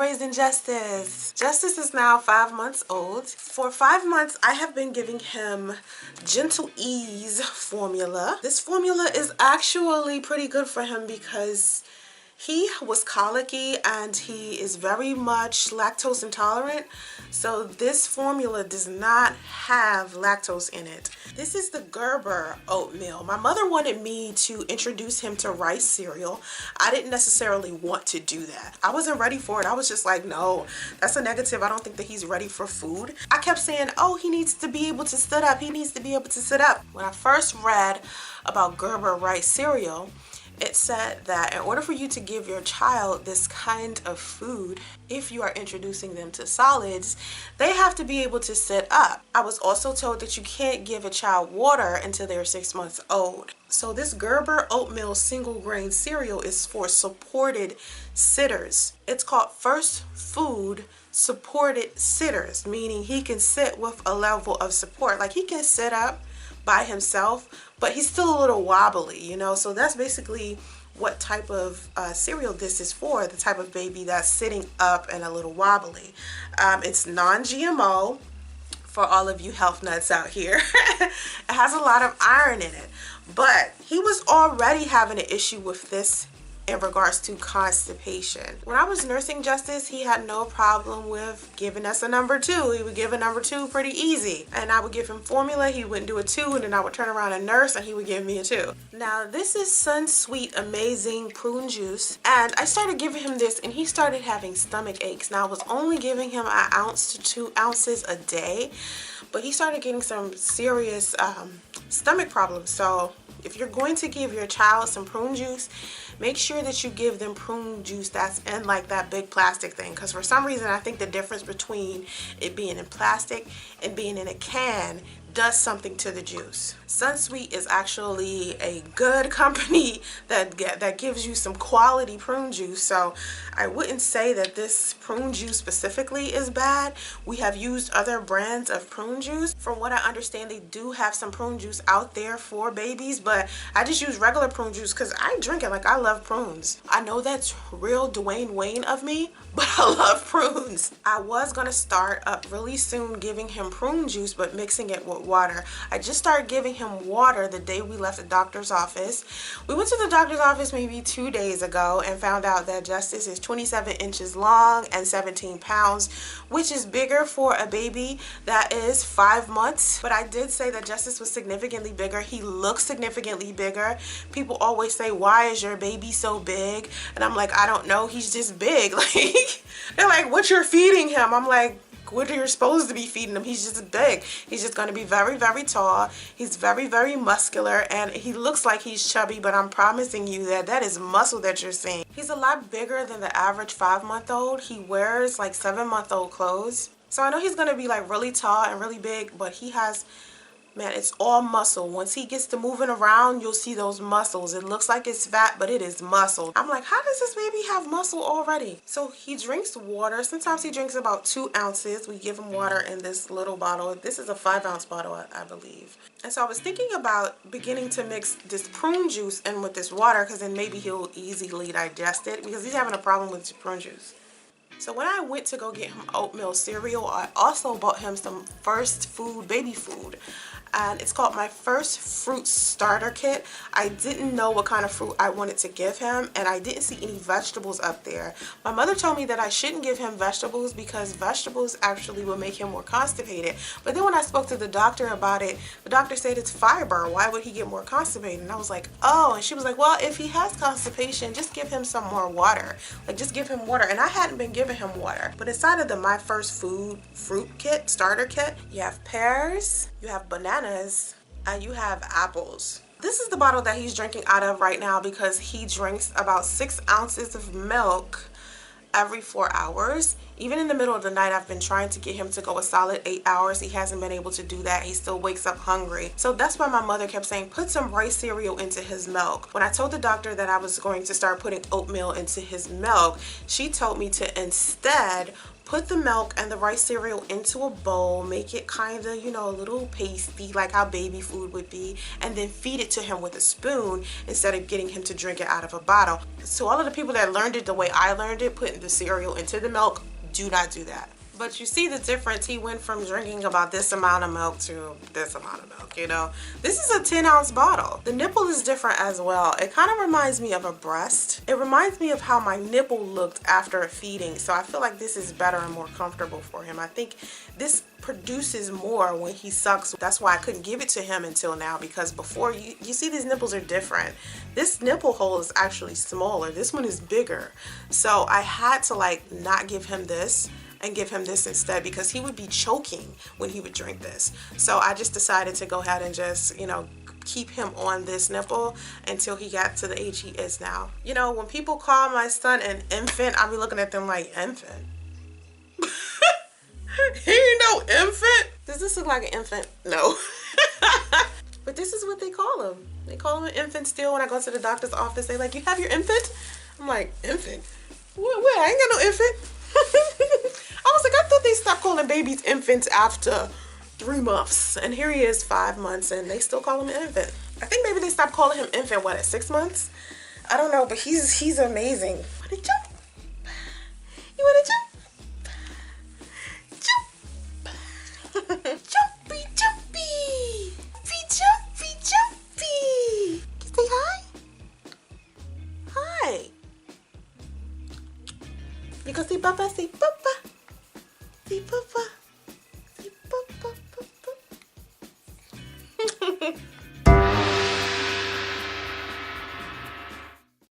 raising Justice. Justice is now 5 months old. For 5 months, I have been giving him Gentle Ease formula. This formula is actually pretty good for him because he was colicky and he is very much lactose intolerant. So this formula does not have lactose in it. This is the Gerber oatmeal. My mother wanted me to introduce him to rice cereal. I didn't necessarily want to do that. I wasn't ready for it. I was just like, no, that's a negative. I don't think that he's ready for food. I kept saying, oh, he needs to be able to sit up. He needs to be able to sit up. When I first read about Gerber rice cereal, it said that in order for you to give your child this kind of food, if you are introducing them to solids, they have to be able to sit up. I was also told that you can't give a child water until they're 6 months old. So this Gerber oatmeal single grain cereal is for supported sitters. It's called First Food Supported Sitters, meaning he can sit with a level of support. Like he can sit up by himself, but he's still a little wobbly, you know. So that's basically what type of cereal this is for, the type of baby that's sitting up and a little wobbly. It's non-GMO for all of you health nuts out here. It has a lot of iron in it, but he was already having an issue with this in regards to constipation. When I was nursing Justice, he had no problem with giving us a number 2. He would give a number 2 pretty easy. And I would give him formula, he wouldn't do a 2, and then I would turn around and nurse and he would give me a 2. Now this is Sunsweet Amazing Prune Juice, and I started giving him this and he started having stomach aches. Now I was only giving him 1 ounce to 2 ounces a day, but he started getting some serious stomach problems. So if you're going to give your child some prune juice, make sure that you give them prune juice that's in like that big plastic thing, because for some reason I think the difference between it being in plastic and being in a can does something to the juice. Sunsweet is actually a good company that gives you some quality prune juice, so I wouldn't say that this prune juice specifically is bad. We have used other brands of prune juice. From what I understand, they do have some prune juice out there for babies, but I just use regular prune juice because I drink it. Like, I love prunes. I know that's real Dwayne Wayne of me, but I love prunes. I was gonna start up really soon giving him prune juice, but mixing it with water. I just started giving him water the day we left the doctor's office. We went to the doctor's office maybe 2 days ago and found out that Justice is 27 inches long and 17 pounds, which is bigger for a baby that is 5 months. But I did say that Justice was significantly bigger. He looks significantly bigger. People always say, why is your baby so big? And I'm like, I don't know, he's just big. Like, they're like, what you're feeding him? I'm like, what you're supposed to be feeding him? He's just big. He's just going to be very, very tall. He's very, very muscular, and he looks like he's chubby, but I'm promising you that that is muscle that you're seeing. He's a lot bigger than the average 5-month-old. He wears like 7-month-old clothes. So I know he's going to be like really tall and really big, but he has, man, it's all muscle. Once he gets to moving around, you'll see those muscles. It looks like it's fat, but it is muscle. I'm like, how does this baby have muscle already? So he drinks water. Sometimes he drinks about 2 ounces. We give him water in this little bottle. This is a 5-ounce bottle, I believe. And so I was thinking about beginning to mix this prune juice in with this water, because then maybe he'll easily digest it, because he's having a problem with prune juice. So when I went to go get him oatmeal cereal, I also bought him some First Food baby food. And it's called my First Fruit Starter Kit. I didn't know what kind of fruit I wanted to give him, and I didn't see any vegetables up there. My mother told me that I shouldn't give him vegetables because vegetables actually will make him more constipated. But then when I spoke to the doctor about it, the doctor said it's fiber. Why would he get more constipated? And I was like, oh. And she was like, well, if he has constipation, just give him some more water. Like, just give him water. And I hadn't been giving him water. But inside of the My First Food Fruit Kit, Starter Kit, you have pears, you have bananas, and you have apples. This is the bottle that he's drinking out of right now because he drinks about 6 ounces of milk every 4 hours. Even in the middle of the night, I've been trying to get him to go a solid 8 hours. He hasn't been able to do that. He still wakes up hungry. So that's why my mother kept saying, put some rice cereal into his milk. When I told the doctor that I was going to start putting oatmeal into his milk, she told me to instead put the milk and the rice cereal into a bowl, make it kind of, you know, a little pasty like how baby food would be, and then feed it to him with a spoon instead of getting him to drink it out of a bottle. So all of the people that learned it the way I learned it, putting the cereal into the milk, do not do that. But you see the difference. He went from drinking about this amount of milk to this amount of milk, you know. This is a 10-ounce bottle. The nipple is different as well. It kind of reminds me of a breast. It reminds me of how my nipple looked after a feeding. So I feel like this is better and more comfortable for him. I think this produces more when he sucks. That's why I couldn't give it to him until now, because before, you see these nipples are different. This nipple hole is actually smaller. This one is bigger. So I had to like not give him this and give him this instead, because he would be choking when he would drink this. So I just decided to go ahead and just, you know, keep him on this nipple until he got to the age he is now. You know, when people call my son an infant, I be looking at them like, infant? He ain't no infant. Does this look like an infant? No. But this is what they call him. They call him an infant still. When I go to the doctor's office, they like, you have your infant? I'm like, infant? What? I ain't got no infant. I was like, I thought they stopped calling babies infants after 3 months. And here he is 5 months and they still call him an infant. I think maybe they stopped calling him infant, what, at 6 months? I don't know, but he's amazing. Wanna jump? You wanna jump? Jump! Jumpy, jumpy! Jumpy, jumpy! Can you say hi? Hi! You go see Papa? See Papa? See Papa?